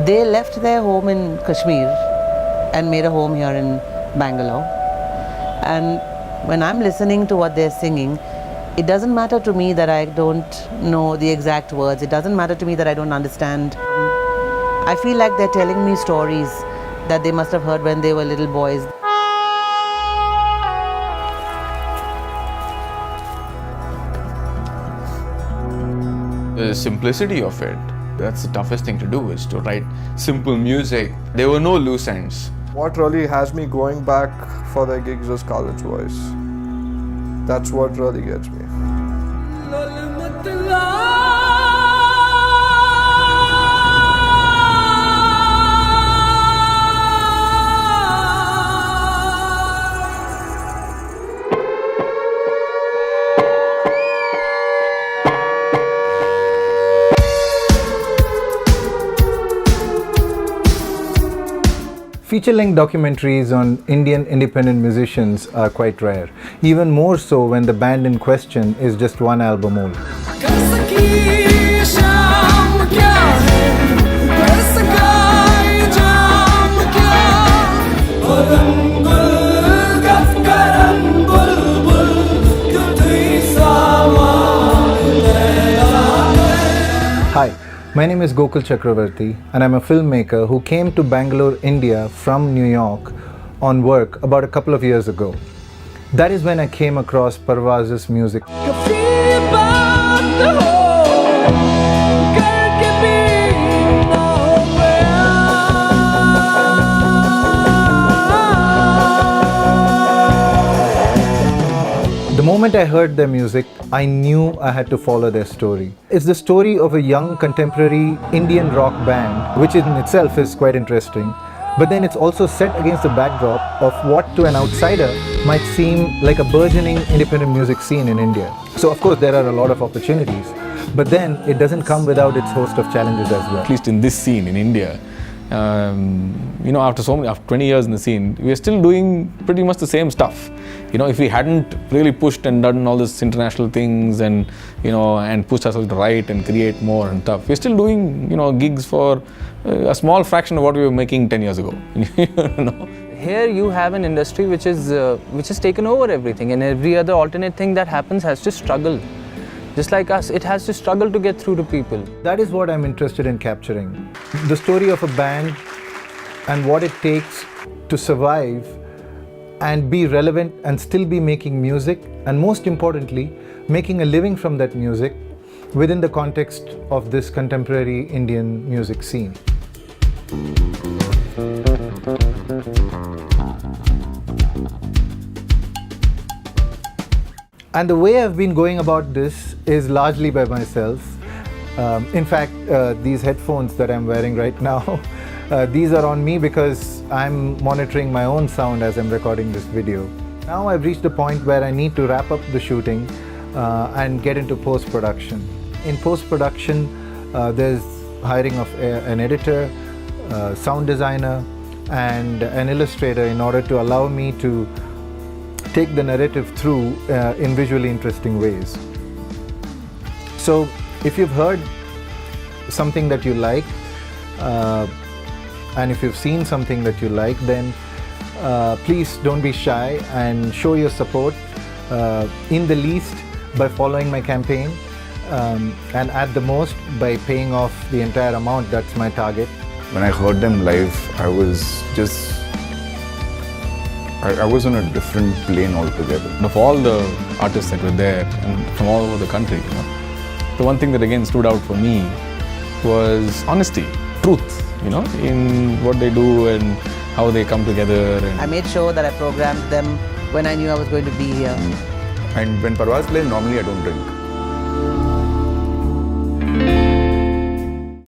They left their home in Kashmir and made a home here in Bangalore. And when I'm listening to what they're singing, it doesn't matter to me that I don't know the exact words. It doesn't matter to me that I don't understand. I feel like they're telling me stories that they must have heard when they were little boys. The simplicity of it, that's the toughest thing to do, is to write simple music. There were no loose ends. What really has me going back for the gigs is college voice. That's what really gets me. Feature-length documentaries on Indian independent musicians are quite rare, even more so when the band in question is just one album old. Hi. My name is Gokul Chakravarti and I'm a filmmaker who came to Bangalore, India from New York on work about a couple of years ago. That is when I came across Parvaaz's music. The moment I heard their music, I knew I had to follow their story. It's the story of a young contemporary Indian rock band, which in itself is quite interesting. But then it's also set against the backdrop of what to an outsider might seem like a burgeoning independent music scene in India. So of course there are a lot of opportunities, but then it doesn't come without its host of challenges as well. At least in this scene in India, after 20 years in the scene, we are still doing pretty much the same stuff. If we hadn't really pushed and done all these international things and pushed ourselves to write and create more and stuff, we're still doing gigs for a small fraction of what we were making 10 years ago. Here you have an industry which has taken over everything, and every other alternate thing that happens has to struggle. Just like us, it has to struggle to get through to people. That is what I'm interested in capturing. The story of a band and what it takes to survive and be relevant and still be making music, and most importantly, making a living from that music within the context of this contemporary Indian music scene. And the way I've been going about this is largely by myself. In fact, these headphones that I'm wearing right now, these are on me because I'm monitoring my own sound as I'm recording this video. Now I've reached a point where I need to wrap up the shooting and get into post-production. In post-production, there's hiring of an editor, sound designer, and an illustrator in order to allow me to take the narrative through in visually interesting ways. So if you've heard something that you like, and if you've seen something that you like, then please don't be shy and show your support, in the least by following my campaign, and at the most by paying off the entire amount. That's my target. When I heard them live, I was on a different plane altogether. Of all the artists that were there and from all over the country, the one thing that again stood out for me was honesty, truth, in what they do and how they come together. And I made sure that I programmed them when I knew I was going to be here. And when Parvaaz plays, normally I don't drink.